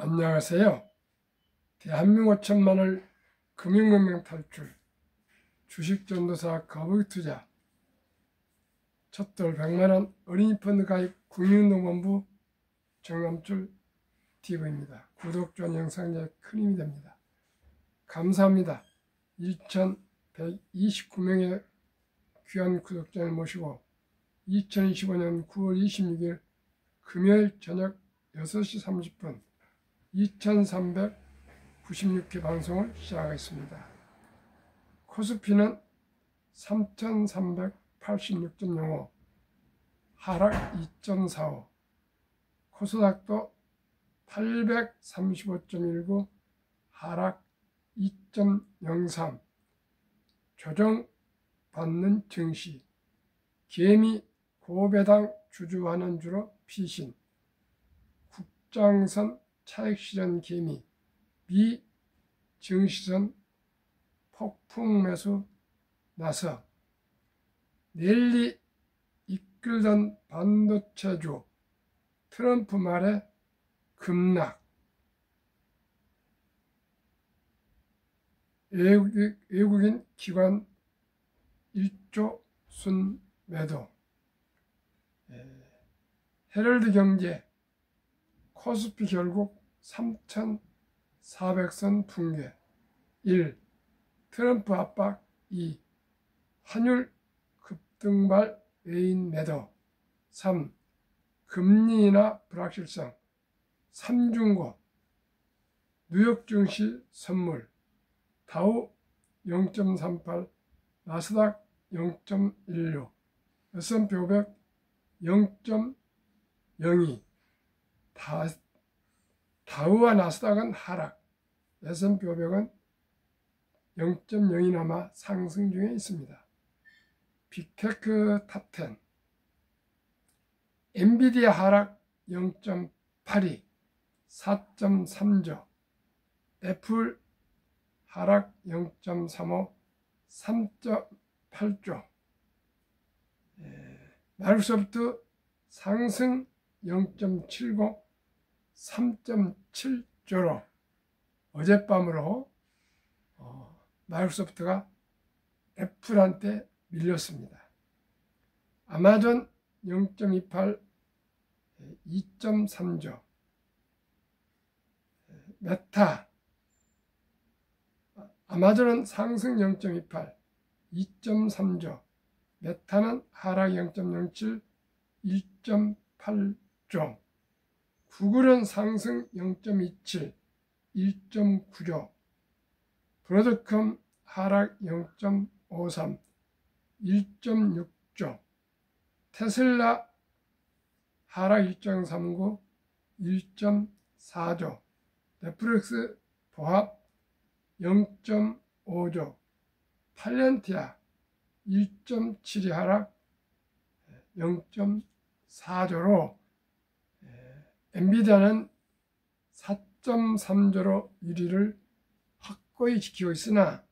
안녕하세요. 대한민국 5천만을 금융문명 탈출, 주식전도사 거북이투자, 첫돌 100만원 어린이 펀드 가입 국민운동본부 정남출 TV입니다. 구독, 좋아요, 영상에 큰 힘이 됩니다. 감사합니다. 2129명의 귀한 구독자를 모시고 2025년 9월 26일 금요일 저녁 6시 30분 2396회 방송을 시작하겠습니다. 코스피는 3386.05 하락 2.45, 코스닥도 835.19 하락 2.03, 조정받는 증시, 개미 고배당 주주환원 주로 피신, 국장선 차익실현 개미, 미 증시선 폭풍 매수 나서, 랠리 이끌던 반도체주 트럼프 말에 급락, 외국인 기관 1조 순매도, 헤럴드 경제 코스피 결국 3,400선 붕괴. 1. 트럼프 압박. 2. 환율 급등발 외인 매도. 3. 금리 인하 불확실성. 3중고. 뉴욕 증시 선물. 다우 0.38, 나스닥 0.16, S&P 500 0.02. 다우와 나스닥은 하락, S&P 500은 0.02나마 상승 중에 있습니다. 빅테크 탑10, 엔비디아 하락 0.82, 4.3조, 애플 하락 0.35, 3.8조, 마이크로소프트 상승 0.79, 3.7조로 어젯밤으로 마이크로소프트가 애플한테 밀렸습니다. 아마존 0.28, 2.3조, 메타, 아마존은 상승 0.28, 2.3조, 메타는 하락 0.07, 1.8조, 구글은 상승 0.27, 1.9조, 브로드컴 하락 0.53, 1.6조, 테슬라 하락 1.39, 1.4조, 넷플릭스 보합 0.5조, 팔렌티아 1.72 하락 0.4조로 엔비디아는 4.3조로 1위를 확고히 지키고 있으나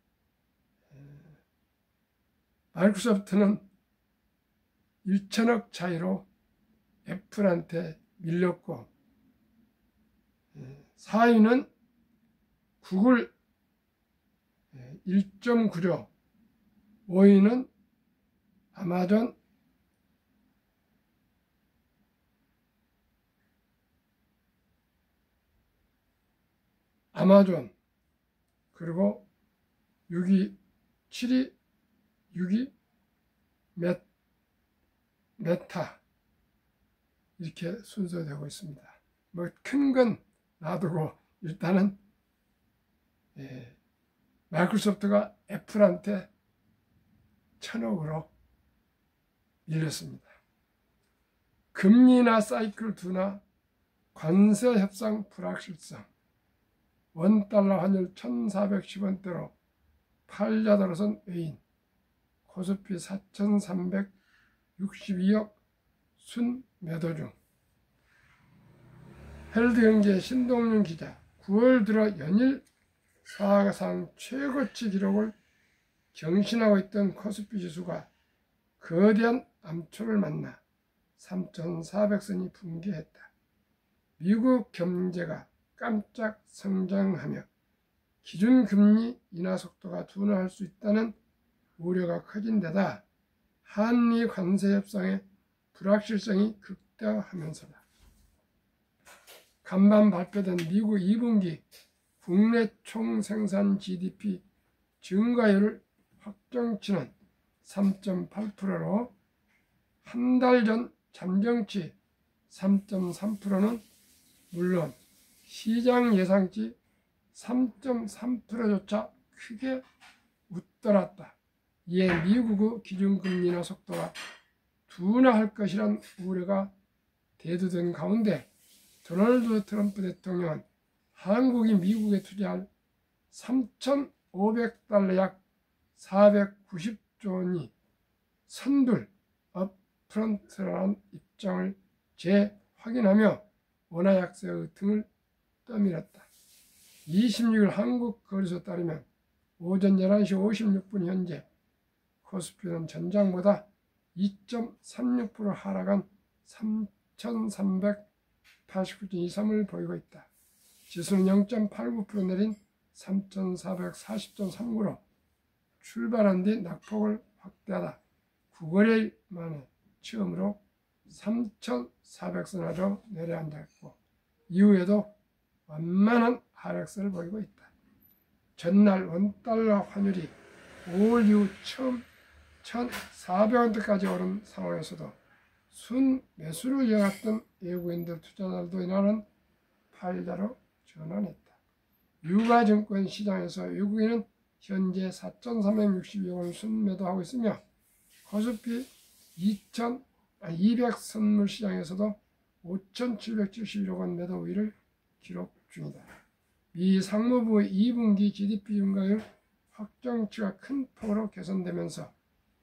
마이크로소프트는 1천억 차이로 애플한테 밀렸고, 4위는 구글 1.9조, 5위는 아마존, 그리고 6위, 7위, 6위 메타, 이렇게 순서되고 있습니다. 뭐 큰 건 놔두고 일단은 마이크로소프트가 애플한테 1,000억으로 밀렸습니다. 금리나 사이클 둔화, 관세 협상 불확실성, 원달러 환율 1,410원대로 팔자 들어선 외인, 코스피 4,362억 순 매도 중. 헤럴드 경제 신동윤 기자, 9월 들어 연일 사상 최고치 기록을 경신하고 있던 코스피 지수가 거대한 암초를 만나 3,400선이 붕괴했다. 미국 경제가 깜짝 성장하며 기준금리 인하 속도가 둔화할 수 있다는 우려가 커진 데다 한미 관세 협상의 불확실성이 극대화하면서다. 간밤 발표된 미국 2분기 국내 총생산 GDP 증가율을 확정치는 3.8%로 한 달 전 잠정치 3.3%는 물론 시장 예상치 3.3%조차 크게 웃돌았다. 이에 미국의 기준금리 인하 속도가 둔화할 것이란 우려가 대두된 가운데 도널드 트럼프 대통령은 한국이 미국에 투자할 3,500달러 약 490조 원이 선불 업프런트라는 입장을 재확인하며 원화 약세의 등을 떠밀었다. 26일 한국거래소 따르면 오전 11시 56분 현재 코스피는 전장보다 2.36% 하락한 3,389.23을 보이고 있다. 지수는 0.89% 내린 3,440.39로 출발한 뒤 낙폭을 확대하다 9거래일 만에 처음으로 3,400선으로 내려앉았고 이후에도 완만한 하락세를 보이고 있다. 전날 원달러 환율이 5월 이후 처음 1,400원대까지 오른 상황에서도 순 매수를 이어갔던 외국인들 투자자들도 이날은 팔자로 전환했다. 유가증권 시장에서 외국인은 현재 4,362원을 순매도하고 있으며 코스피 200 선물 시장에서도 5,771억 원 매도 우위를 기록 중이다. 미 상무부의 2분기 GDP 증가율 확정치가 큰 폭으로 개선되면서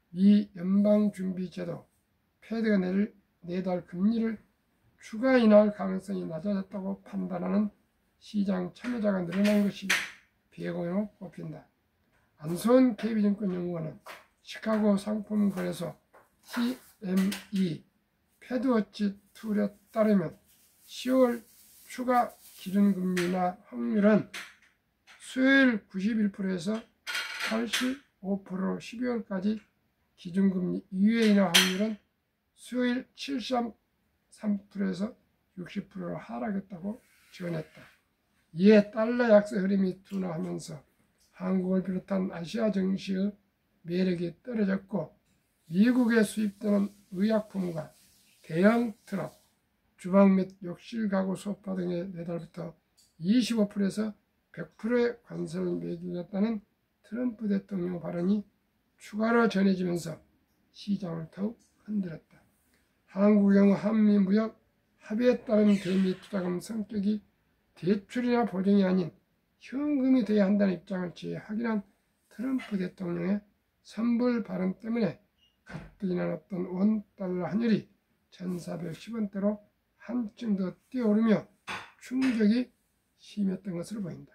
미 연방준비제도 패드가 내달 금리를 추가 인하할 가능성이 낮아졌다고 판단하는 시장 참여자가 늘어난 것이 배경으로 꼽힌다. 안소원 KB증권연구원은 시카고 상품거래소 CME 패드워치 툴에 따르면 10월 추가 기준금리 인하 확률은 수요일 91%에서 85%로 12월까지 기준금리 이외 인하 확률은 수요일 73%에서 60%로 하락했다고 전했다. 이에 달러 약세 흐름이 둔화하면서 한국을 비롯한 아시아 증시의 매력이 떨어졌고 미국에 수입되는 의약품과 대형 트럭, 주방 및 욕실 가구 소파 등의 내달부터 25%에서 100%의 관세를 매기겠다는 트럼프 대통령 발언이 추가로 전해지면서 시장을 더욱 흔들었다. 한국의 경우 한미 무역 합의에 따른 대미 투자금 성격이 대출이나 보증이 아닌 현금이 되어야 한다는 입장을 재확인한 트럼프 대통령의 선불 발언 때문에 가뜩이 나눴던 원달러 환율이 1,410원대로 한층 더 뛰어오르며 충격이 심했던 것으로 보인다.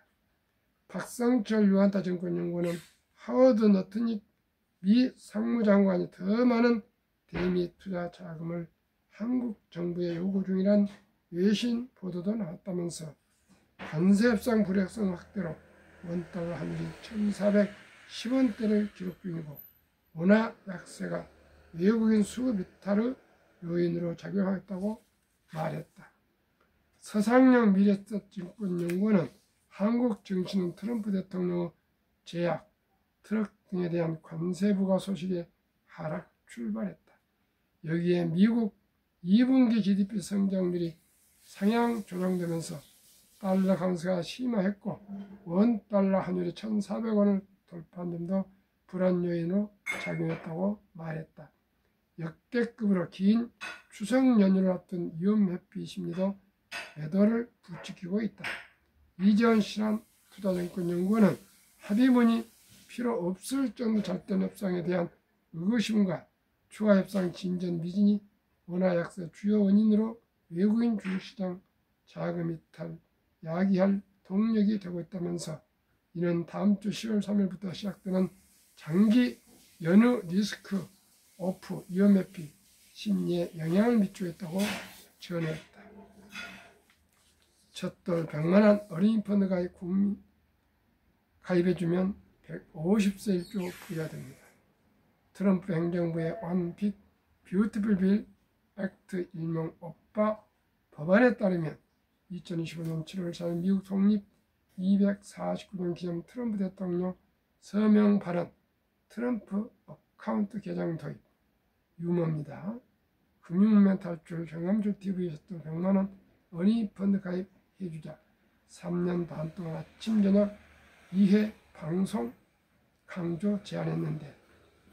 박성철 유한타 증권연구원은 하워드 너트닉 미 상무장관이 더 많은 대미 투자 자금을 한국 정부에 요구 중이란 외신 보도도 나왔다면서 관세협상 불확실성 확대로 원달러 환율이 1,410원대를 기록 중이고 원화 약세가 외국인 수급 이탈의 요인으로 작용하였다고 말했다. 서상영 미래증권연구원은 한국 증시는 트럼프 대통령의 제약, 트럭 등에 대한 관세 부과 소식에 하락 출발했다. 여기에 미국 2분기 GDP 성장률이 상향 조정되면서 달러 강세가 심화했고 원달러 환율이 1,400원을 돌파한 점도 불안 요인으로 작용했다고 말했다. 역대급으로 긴 추석 연휴를 앞둔 위험회피 심리도 매도를 부추기고 있다. 이재원 신한투자증권연구원은 합의문이 필요 없을 정도 잘된 협상에 대한 의구심과 추가 협상 진전 미진이 원화 약세 주요 원인으로 외국인 주식시장 자금 이탈 야기할 동력이 되고 있다면서 이는 다음 주 10월 3일부터 시작되는 장기 연휴 리스크 오프 위험회피 심리에 영향을 미치고 있다고 전했다. 첫돌 100만원 어린이 펀드 가입해주면 150세 1조 부자 됩니다. 트럼프 행정부의 One Big Beautiful Bill 액트 일명 오빠 법안에 따르면 2025년 7월 4일 미국 독립 249년 기념 트럼프 대통령 서명 발언 트럼프 어카운트 계정 도입 유머입니다. 금융면 탈출 경남주 TV에서도 100만원 어린이 펀드 가입해주자 3년 반 동안 아침 저녁 2회 방송 강조 제안했는데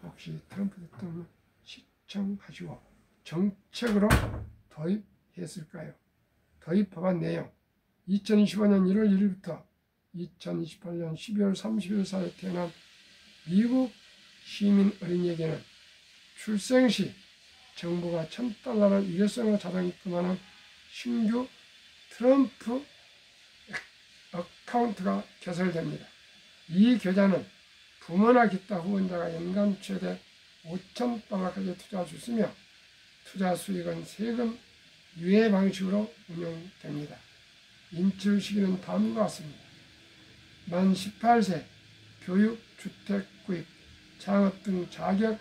혹시 트럼프 대통령 시청하시고 정책으로 도입했을까요? 도입 법안 내용 2025년 1월 1일부터 2028년 12월 30일 사이에 태어난 미국 시민 어린이에게는 출생 시 정부가 $1,000를 일회성으로 자동 입금하는 신규 트럼프 어카운트가 개설됩니다. 이 계좌는 부모나 기타 후원자가 연간 최대 $5,000까지 투자할 수 있으며 투자 수익은 세금 유예 방식으로 운영됩니다. 인출 시기는 다음과 같습니다. 만 18세, 교육, 주택 구입, 창업 등 자격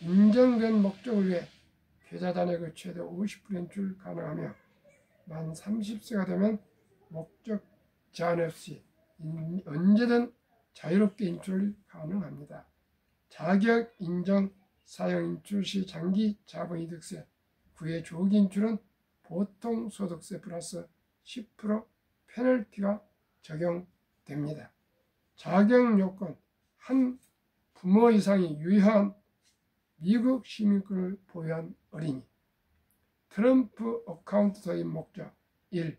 인정된 목적을 위해 계좌 잔액의 최대 50% 인출 가능하며 만 30세가 되면 목적 제한 없이 언제든 자유롭게 인출 가능합니다. 자격 인정 사용 인출 시 장기 자본이득세, 구의 조기 인출은 보통 소득세 플러스 10% 페널티가 적용됩니다. 자격 요건 한 부모 이상이 유효한 미국 시민권을 보유한 어린이 트럼프 어카운트 도입 목적 1.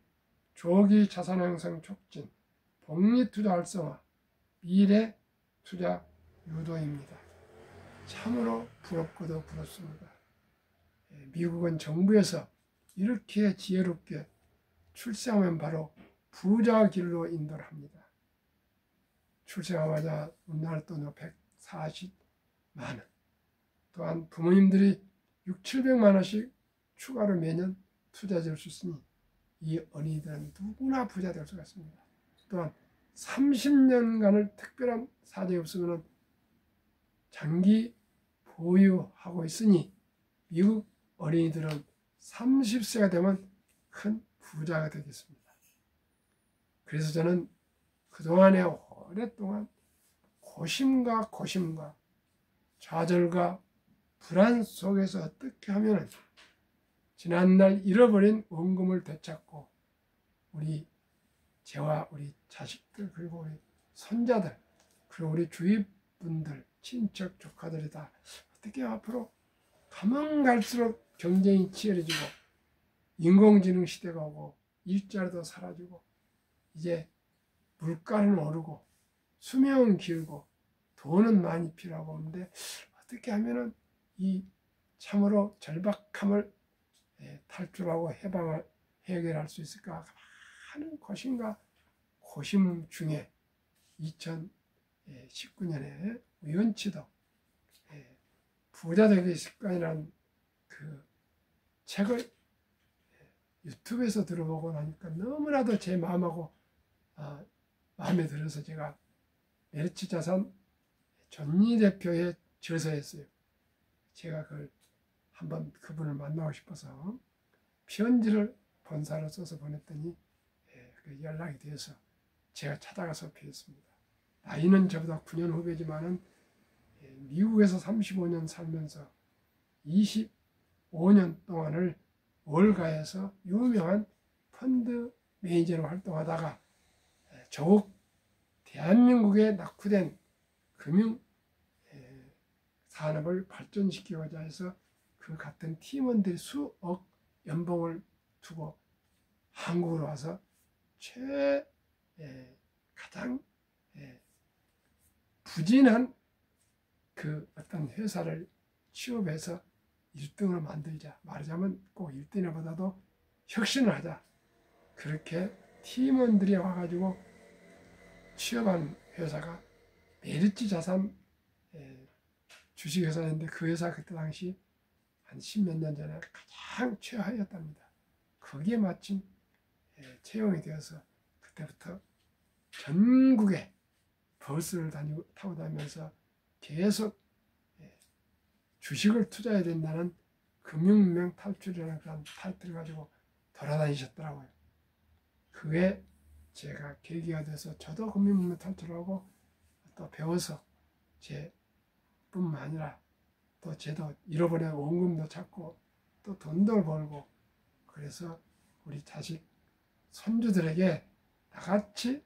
조기 자산 형성 촉진 복리투자 활성화 미래 투자 유도입니다. 참으로 부럽고도 부럽습니다. 미국은 정부에서 이렇게 지혜롭게 출생하면 바로 부자 길로 인도를 합니다. 출생하자마자 우리나라 돈으로 140만원 또한 부모님들이 600~700만원씩 추가로 매년 투자해 줄 수 있으니 이 어린이들은 누구나 부자 될 수가 있습니다. 또한 30년간을 특별한 사정이 없으면 장기 보유하고 있으니 미국 어린이들은 30세가 되면 큰 부자가 되겠습니다. 그래서 저는 그동안에 오랫동안 고심과 좌절과 불안 속에서 어떻게 하면 지난날 잃어버린 원금을 되찾고 저와 우리 자식들 그리고 우리 손자들 그리고 우리 주위 분들 친척 조카들이 다 어떻게 앞으로 가면 갈수록 경쟁이 치열해지고 인공지능 시대가 오고 일자리도 사라지고 이제 물가는 오르고 수명은 길고 돈은 많이 필요하고 하는데 어떻게 하면은 이 참으로 절박함을 탈출하고 해결할 수 있을까 하는 고심 중에 2019년에 우연치도 부자 되기 습관이라는 그 책을 유튜브에서 들어보고 나니까 너무나도 제 마음하고 마음에 들어서 제가 메리츠 자산 존니 대표의 저서였어요. 제가 한번 그분을 만나고 싶어서 편지를 본사로 써서 보냈더니 그 연락이 돼서 제가 찾아가서 뵈었습니다. 나이는 저보다 9년 후배지만은 미국에서 35년 살면서 25년 동안을 월가에서 유명한 펀드 매니저로 활동하다가 조국 대한민국에 낙후된 금융 산업을 발전시키고자 해서 그 같은 팀원들이 수억 연봉을 두고 한국으로 와서 가장 부진한 그 어떤 회사를 취업해서 1등을 만들자. 말하자면 꼭 1등보다도 혁신을 하자. 그렇게 팀원들이 와가지고 취업한 회사가 메리츠 자산 주식회사인데 그 회사 그때 당시 한 10몇 년 전에 가장 최하였답니다. 거기에 마침 채용이 되어서 그때부터 전국에 버스를 타고 다니면서 계속 주식을 투자해야 된다는 금융명 탈출이라는 그런 타이틀을 가지고 돌아다니셨더라고요. 그게 제가 계기가 돼서 저도 금융명 탈출하고 또 배워서 제뿐만 아니라 또 저도 잃어버린 원금도 찾고 또 돈도 벌고, 그래서 우리 자식 손주들에게 나같이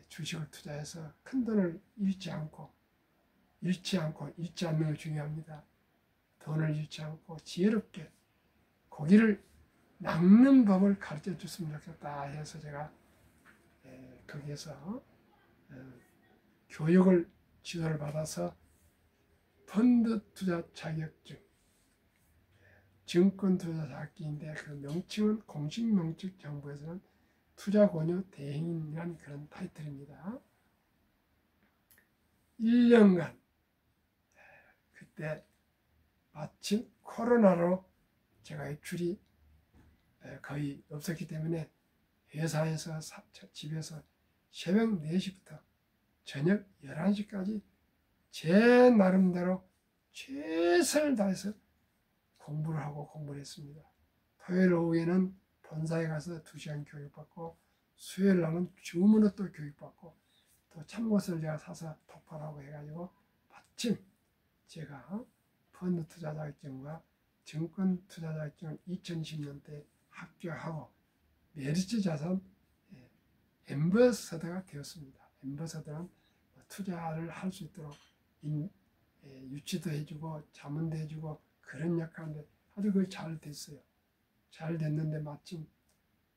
주식을 투자해서 큰 돈을 잃지 않는 게 중요합니다. 돈을 잃지 않고 지혜롭게 고기를 낚는 법을 가르쳐 줬으면 좋겠다 해서 제가 거기에서 교육을 지도를 받아서 펀드 투자 자격증, 증권 투자 자격증인데 그 명칭은 공식 명칭 정부에서는 투자 권유 대행이라는 그런 타이틀입니다. 1년간 그때 마침 코로나로 제가 외출이 거의 없었기 때문에 회사에서 집에서 새벽 4시부터 저녁 11시까지 제 나름대로 최선을 다해서 공부를 했습니다. 토요일 오후에는 본사에 가서 2시간 교육받고, 수요일 날은 줌으로 또 교육받고, 또 참고서를 제가 사서 독파하고 해가지고 마침 제가 펀드 투자 자격증과 증권 투자 자격증을 2020년대에 합격하고 메리츠 자산 앰버서더가 되었습니다. 앰버서더는 투자를 할 수 있도록 유치도 해주고 자문도 해주고 그런 역할인데 아주 그게 잘 됐어요. 잘 됐는데 마침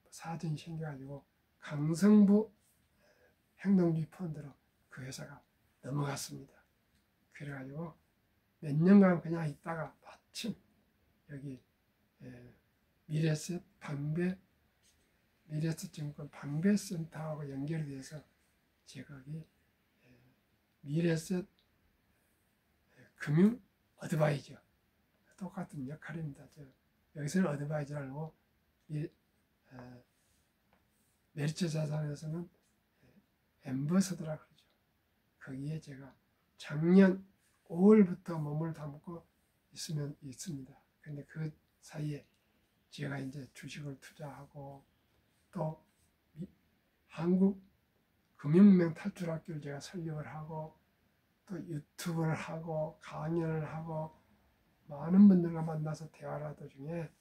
사정이 생겨가지고 강성부 행동주의 펀드로 그 회사가 넘어갔습니다. 그래가지고 몇 년간 그냥 있다가 마침 여기 미래셋 증권 방배센터하고 연결이 돼서 제가 거기 미래셋 금융 어드바이저 똑같은 역할입니다. 여기서는 어드바이저라고 메리츠 자산에서는 앰버서더라 그러죠. 거기에 제가 작년 5월부터 몸을 담고 있습니다. 근데 그 사이에 제가 이제 주식을 투자하고 또 한국 금융명 탈출학교를 제가 설립을 하고 또 유튜브를 하고 강연을 하고 많은 분들과 만나서 대화를 하던 중에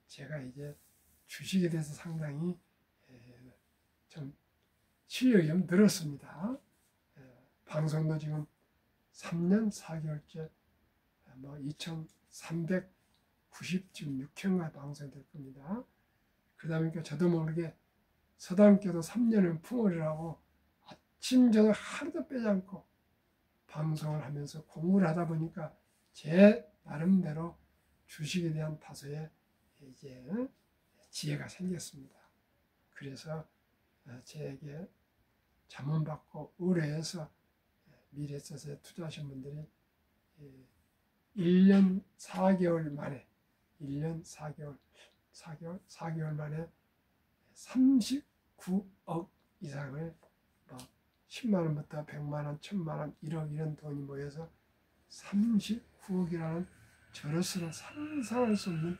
제가 이제 주식에 대해서 상당히 좀 실력이 좀 늘었습니다. 방송도 지금 3년 4개월째 2396회가 방송될 겁니다. 그러다 보니까 저도 모르게 서당교도 3년은 풍월이라고 아침 저녁 하루도 빼지 않고 방송을 하면서 공부를 하다 보니까 제 나름대로 주식에 대한 다소의 이제 지혜가 생겼습니다. 그래서 제게 자문받고 의뢰해서 미래에셋에 투자하신 분들이 1년 4개월 만에 39억 이상을 10만원부터 100만원, 1000만원, 1억 이런 돈이 모여서 39억이라는 저로서는 상상할 수 없는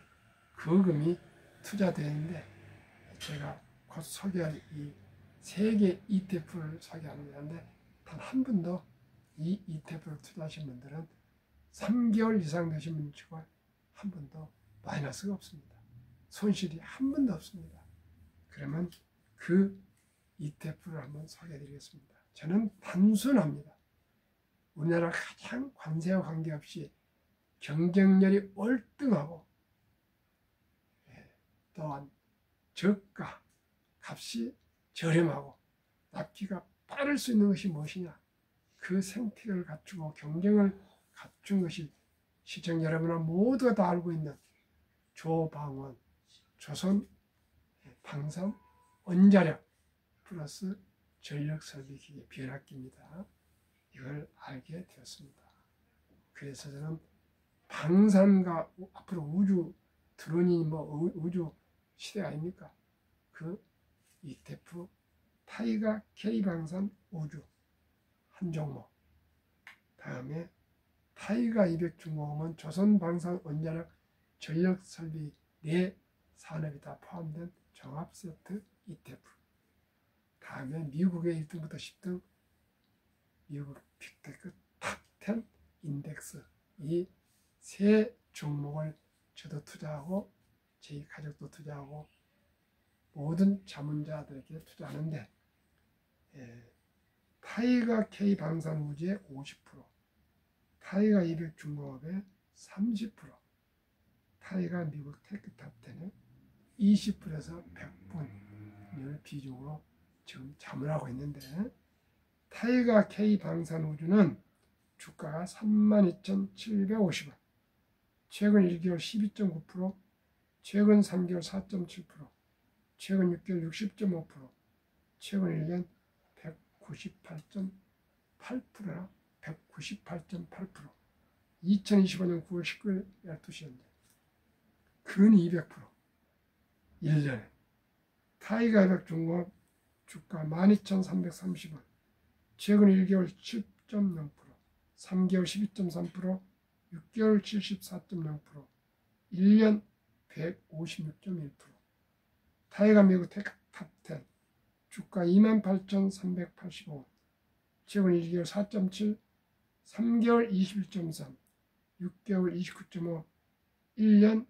거금이 투자되는데, 제가 곧 소개할 이 세계 ETF를 소개하는 건데 단 한 분도 이 ETF를 투자하신 분들은 3개월 이상 되신 분 치고 한 번도 마이너스가 없습니다. 손실이 한 번도 없습니다. 그러면 그 ETF를 한번 소개해 드리겠습니다. 저는 단순합니다. 우리나라 가장 관세와 관계없이 경쟁률이 월등하고 또한 저가, 값이 저렴하고 납기가 빠를 수 있는 것이 무엇이냐? 그 생태계를 갖추고 경쟁을 갖춘 것이 시청 여러분은 모두가 다 알고 있는 조방원, 조선 방산 원자력 플러스 전력설비기계 변압기입니다. 이걸 알게 되었습니다. 그래서 저는 방산과 앞으로 우주 드론이 우주 시대 아닙니까? 그 ETF 타이가 K방산 우주 한 종목, 다음에 타이가 200 중공업은 조선방산원자력 전력설비 내 산업이 다 포함된 종합세트 ETF, 다음에 미국의 1등부터 10등 미국 빅테크 탑10 인덱스, 이 세 종목을 저도 투자하고 제 가족도 투자하고 모든 자문자들에게 투자하는데, 타이가 K방산우주의 50%, 타이가 200 중공업의 30%, 타이가 미국 테크탑10의 20%에서 100분을 비중으로 지금 자문하고 있는데, 타이가 K방산우주는 주가가 32,750원, 최근 1개월 12.9%, 최근 3개월 4.7%, 최근 6개월 60.5%, 최근 1년 198.8%나 198.8%, 2025년 9월 19일 12시 현재 근 200%, 1년에 타이가 200 중공업 주가 12,330원, 최근 1개월 10.0%, 3개월 12.3%, 6개월 74.0%, 1년 156.1%. 타이가 미국 테크탑10 주가 28,385원, 최근 1개월 4.7, 3개월 21.3, 6개월 29.5, 1년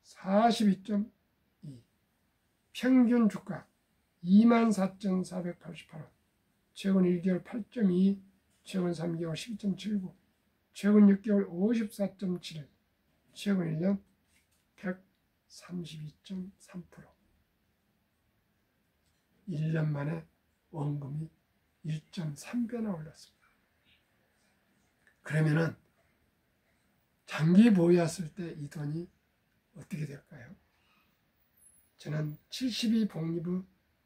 42.2, 평균 주가 24,488원, 최근 1개월 8.2, 최근 3개월 12.79, 최근 6개월 54.7, 최근 1년 132.3%. 1년 만에 원금이 1.3배나 올랐습니다. 그러면은 장기 보유했을 때 이 돈이 어떻게 될까요? 저는 72 복리부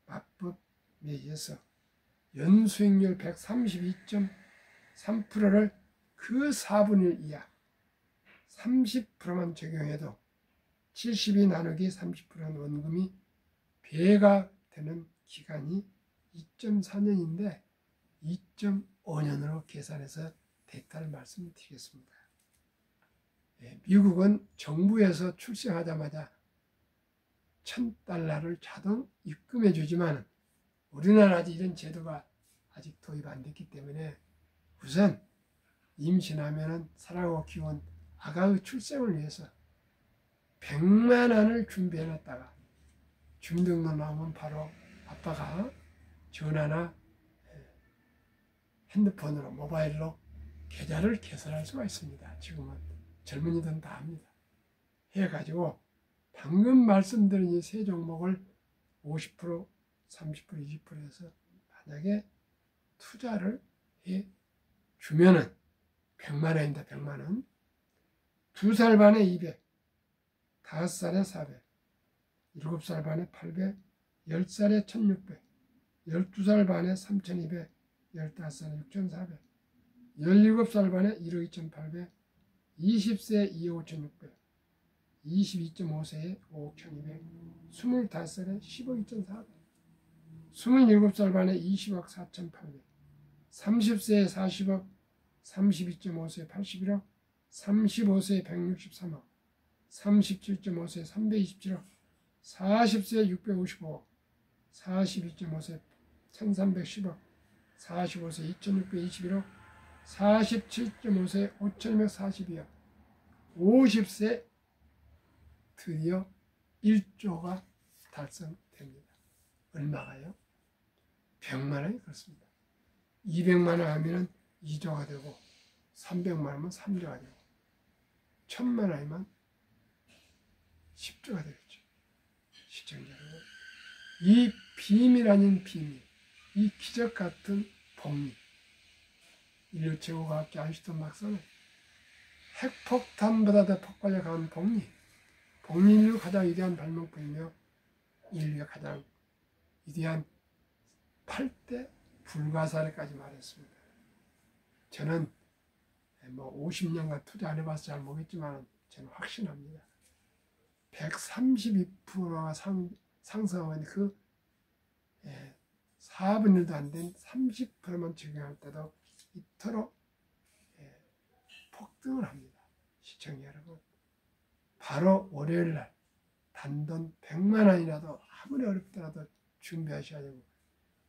맞법에 의해서 연수익률 132.3%를 그 4분의 1 이하 30%만 적용해도 72 나누기 30%는 원금이 배가 되는 기간이 2.4년인데 2.5년으로 계산해서 데이터를 말씀드리겠습니다. 미국은 정부에서 출생하자마자 $1,000를 자동 입금해 주지만 우리나라는 아직 이런 제도가 아직 도입 안 됐기 때문에 우선 임신하면 사랑하고 키운 아가의 출생을 위해서 100만 원을 준비해 놨다가 주민등록 나오면 바로 아빠가 전화나 핸드폰으로 모바일로 계좌를 개설할 수가 있습니다. 지금은 젊은이들은 다 합니다. 해가지고 방금 말씀드린 이 세 종목을 50%, 30%, 20%에서 만약에 투자를 해 주면은 100만 원입니다. 100만 원. 2살 반에 200, 5살에 400, 7살 반에 800, 10살에 1600, 12살 반에 3200, 15살에 6400, 17살 반에 1억 2800, 20세에 2억 5600, 22.5세에 5억 1200, 25살에 10억 2400, 27살 반에 20억 4800, 30세에 40억, 32.5세에 81억, 35세에 163억, 37.5세에 327억, 40세에 655억, 42.5세에 1310억, 45세에 2621억, 47.5세에 5242억, 50세 드디어 1조가 달성됩니다. 얼마가요? 100만 원이 그렇습니다. 200만 원 하면 2조가 되고 300만 원이면 3조가 되고 1000만 원이면 10조가 되겠죠. 시청자 여러분, 이 비밀 아닌 비밀, 이 기적 같은 복리, 인류 최고과학자 아인슈타인 박사는 핵폭탄보다 더 폭발력 강한 복리, 복리인류 가장 위대한 발명품이며 인류의 가장 위대한 8대 불가사리까지 말했습니다. 저는 50년간 투자 안 해봐서 잘 모르겠지만 저는 확신합니다. 132%가 상승하는 그 4분의 1도 안 된 30%만 적용할 때도 이토록 폭등을 합니다. 시청자 여러분, 바로 월요일날 단돈 100만 원이라도 아무리 어렵더라도 준비하셔야 되고,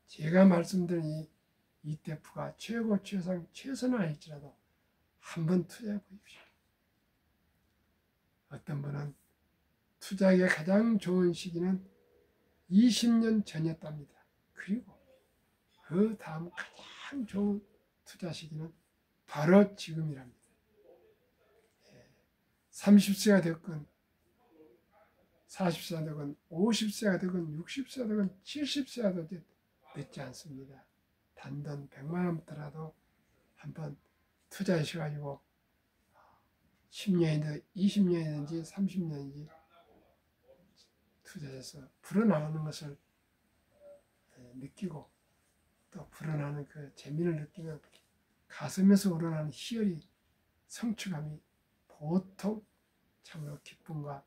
제가 말씀드린 이 ETF가 최고 최상 최선은 아닐지라도 한번 투자해 보십시오. 어떤 분은 투자하기에 가장 좋은 시기는 20년 전이었답니다. 그리고 그 다음 가장 좋은 투자 시기는 바로 지금이랍니다. 30세가 됐건 40세가 되건 50세가 되건 60세가 되건 70세가 되건 늦지 않습니다. 단돈 100만 원부터라도 한번 투자하셔가지고 10년이든 20년이든지 30년인지 투자해서 불어나가는 것을 느끼고, 또 불어나는 그 재미를 느끼면 가슴에서 우러나는 희열이, 성취감이 보통 참으로 기쁨과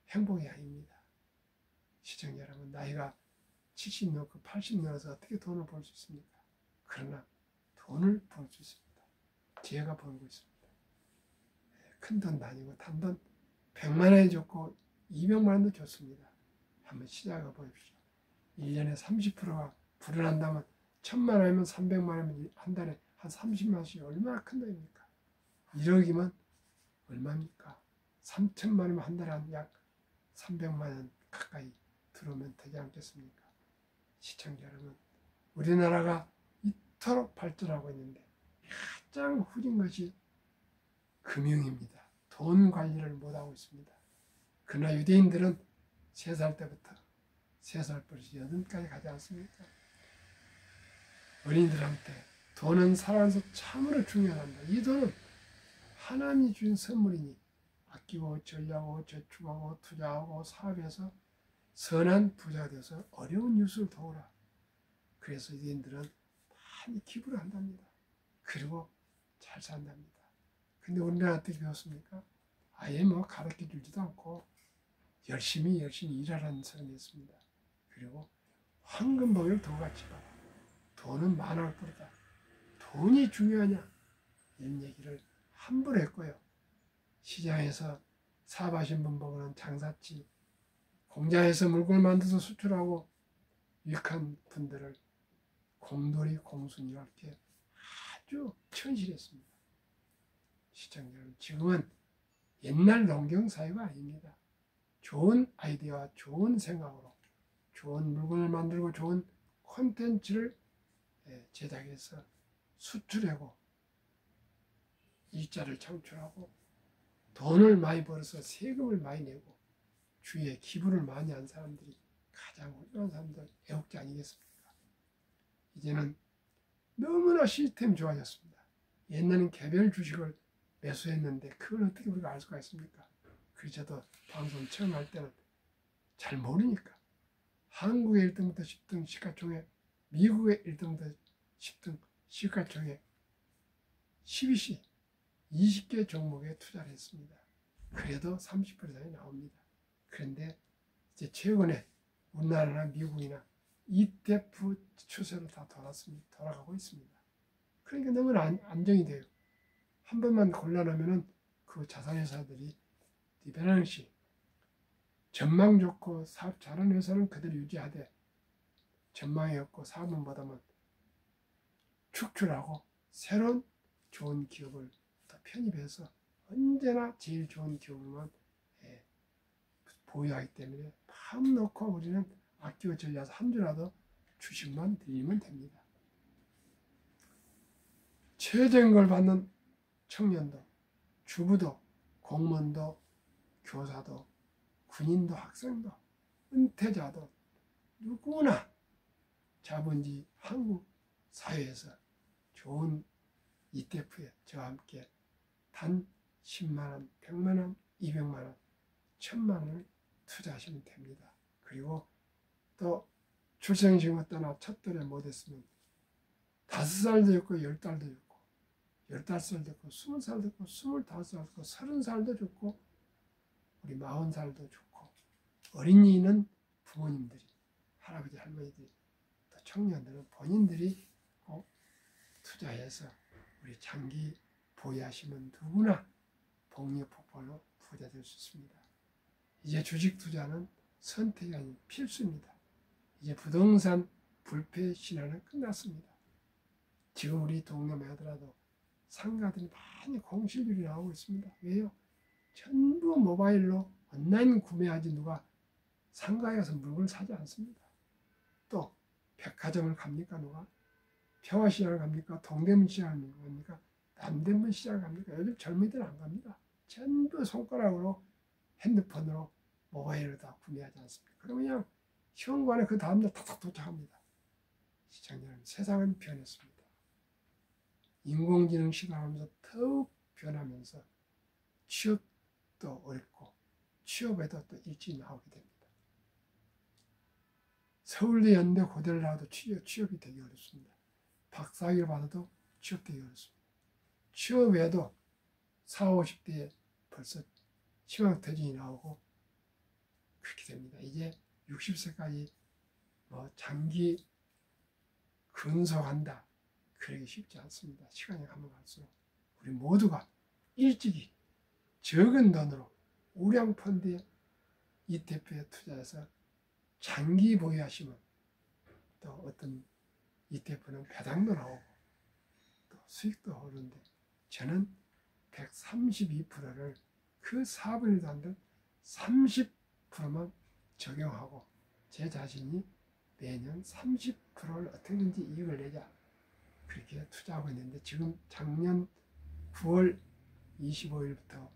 행복이 아닙니다. 시청자 여러분, 나이가 70 넘고 80 넘어서 어떻게 돈을 벌 수 있습니까? 그러나 돈을 벌 수 있습니다. 제가 벌고 있습니다. 큰 돈도 아니고 단돈 100만 원이 좋고 200만 원도 좋습니다. 한번 시작해 보십시오. 1년에 30%가 불어난다면 1000만 원이면 300만 원이면 한 달에 한 30만 원씩 얼마나 큰 돈입니까? 1억이면 얼마입니까? 3천만 원이면 한 달에 한 약 300만 원 가까이 들어오면 되지 않겠습니까? 시청자 여러분, 우리나라가 이토록 발전하고 있는데 가장 후진 것이 금융입니다. 돈 관리를 못하고 있습니다. 그러나 유대인들은 3살 때부터 3살 버릇이 8까지 가지 않습니까? 어린이들한테 돈은 살아가면서 참으로 중요하단다. 이 돈은 하나님이 주신 선물이니 아끼고 전리하고 저축하고 투자하고 사업해서 선한 부자가 되어서 어려운 이웃을 도우라. 그래서 유대인들은 많이 기부를 한답니다. 그리고 잘 산답니다. 근데 우리나라 어떻게 배웠습니까? 아예 가르쳐 주지도 않고 열심히 일하라는 소리를 했습니다. 그리고 황금벌을 더 같이 봐라. 돈은 만할 뿐이다. 돈이 중요하냐? 이런 얘기를 함부로 했고요. 시장에서 사업하신 분 보고는 장사치, 공장에서 물건을 만들어서 수출하고 유익한 분들을 곰돌이, 공순이 이렇게 아주 천실했습니다. 시청자 여러분, 지금은 옛날 농경사회가 아닙니다. 좋은 아이디어와 좋은 생각으로 좋은 물건을 만들고 좋은 콘텐츠를 제작해서 수출하고 일자를 창출하고 돈을 많이 벌어서 세금을 많이 내고 주위에 기부를 많이 한 사람들이 가장 훌륭한 사람들, 애국자 아니겠습니까? 이제는 너무나 시스템이 좋아졌습니다. 옛날엔 개별 주식을 매수했는데 그걸 어떻게 우리가 알 수가 있습니까? 그래서 저도 방송 처음 할 때는 잘 모르니까 한국의 1등부터 10등 시가총액, 미국의 1등부터 10등 시가총액 12시 20개 종목에 투자를 했습니다. 그래도 30% 이상이 나옵니다. 그런데 이제 최근에 우리나라나 미국이나 ETF 추세로 다 돌아가고 있습니다. 그러니까 너무 안정이 돼요. 한 번만 곤란하면은 그 자산회사들이 리밸런싱, 전망 좋고 사업 잘하는 회사는 그대로 유지하되 전망이 없고 사업은 못하면 축출하고 새로운 좋은 기업을 더 편입해서 언제나 제일 좋은 기업만 보유하기 때문에 마음 놓고 우리는 아끼고 전리해서 한 주라도 주식만 들이면 됩니다. 최저임금을 받는 청년도, 주부도, 공무원도, 교사도, 군인도, 학생도, 은퇴자도 누구나 자본주의 한국 사회에서 좋은 ETF에 저와 함께 단 10만 원, 100만 원, 200만 원, 1000만 원을 투자하시면 됩니다. 그리고 또 출생신고 떠나 첫돌에 못했으면 5살도 있고 10달도 있고 15살도 있고 20살도 있고 25살도 있고 30살도 좋고 우리 40살도 좋고 어린이는 부모님들이 할아버지 할머니들이 또 청년들은 본인들이 꼭 투자해서 우리 장기 보유하시면 누구나 복리의 폭발로 부자될 수 있습니다. 이제 주식 투자는 선택이 아닌 필수입니다. 이제 부동산 불패 신화는 끝났습니다. 지금 우리 동네만 하더라도 상가들이 많이 공실률이 나오고 있습니다. 왜요? 전부 모바일로 온라인 구매하지 누가 상가에 가서 물건을 사지 않습니다. 또 백화점을 갑니까 누가? 평화시장을 갑니까? 동대문 시장을 갑니까? 남대문 시장을 갑니까? 요즘 젊은이들은 안 갑니다. 전부 손가락으로 핸드폰으로 모바일로 다 구매하지 않습니까? 그러면 그냥 현관에 그 다음날 탁탁 도착합니다. 시청자 여러분, 세상은 변했습니다. 인공지능 시대하면서 더욱 변하면서 취업도 어렵고 취업에도 또 일찍 나오게 됩니다. 서울대, 연대, 고대를 나와도 취업이 되게 어렵습니다. 박사학위를 받아도 취업되기 어렵습니다. 취업에도 40, 50대에 벌써 희망퇴직이 나오고 그렇게 됩니다. 이제 60세까지 장기 근속한다. 그러기 쉽지 않습니다. 시간이 가면 갈수록 우리 모두가 일찍이 적은 돈으로 우량 펀드에 ETF에 투자해서 장기 보유하시면 또 어떤 ETF는 배당도 나오고 또 수익도 오르는데 저는 132%를 그 4분의 1도 안 된 30%만 적용하고 제 자신이 매년 30%를 어떻게든지 이익을 내자 그렇게 투자하고 있는데 지금 작년 9월 25일부터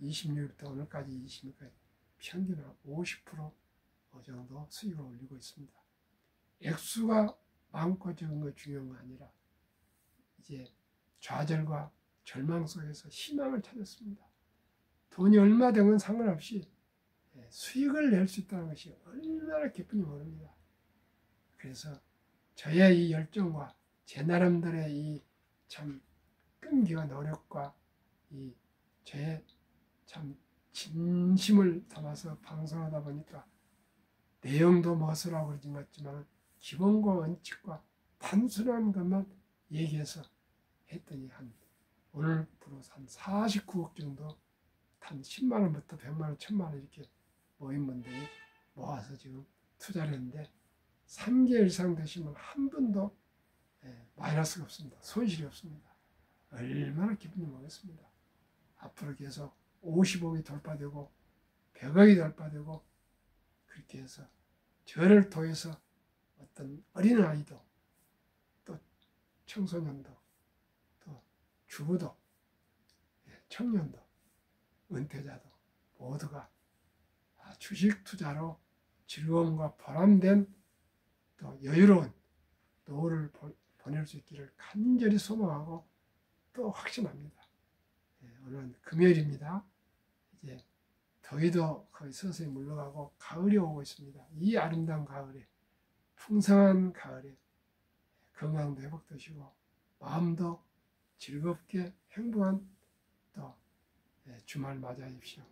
26일부터 오늘까지 20일까지 평균으로 50% 정도 수익을 올리고 있습니다. 액수가 많고 적은 거 중요한 거 아니라 이제 좌절과 절망 속에서 희망을 찾았습니다. 돈이 얼마 되건 상관없이 수익을 낼 수 있다는 것이 얼마나 기쁜지 모릅니다. 그래서 저의 이 열정과 제 나름대로의 이 참 끈기와 노력과 이 저의 참 진심을 담아서 방송하다 보니까 내용도 멋으라고 그러진 같지만 기본과 원칙과 단순한 것만 얘기해서 했더니 오늘부로 한 49억 정도 한 10만 원부터 100만 원, 1000만 원 이렇게 모인 분들이 모아서 지금 투자를 했는데 3개월 이상 되시면 한 번도 마이너스가 없습니다. 손실이 없습니다. 얼마나 기쁜지 모르겠습니다. 앞으로 계속 50억이 돌파되고 100억이 돌파되고 그렇게 해서 저를 통해서 어떤 어린아이도 또 청소년도 또 주부도 청년도 은퇴자도 모두가 주식 투자로 즐거움과 보람된 또 여유로운 노후를 보낼 수 있기를 간절히 소망하고 또 확신합니다. 오늘은 금요일입니다. 이제 더위도 거의 서서히 물러가고 가을이 오고 있습니다. 이 아름다운 가을에 풍성한 가을에 건강도 회복되시고 마음도 즐겁게 행복한 또 주말 맞이하십시오.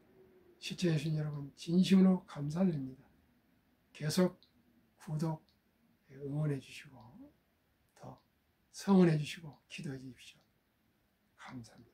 시청해주신 여러분 진심으로 감사드립니다. 계속 구독 응원해 주시고 더 성원해 주시고 기도해 주십시오. 감사합니다.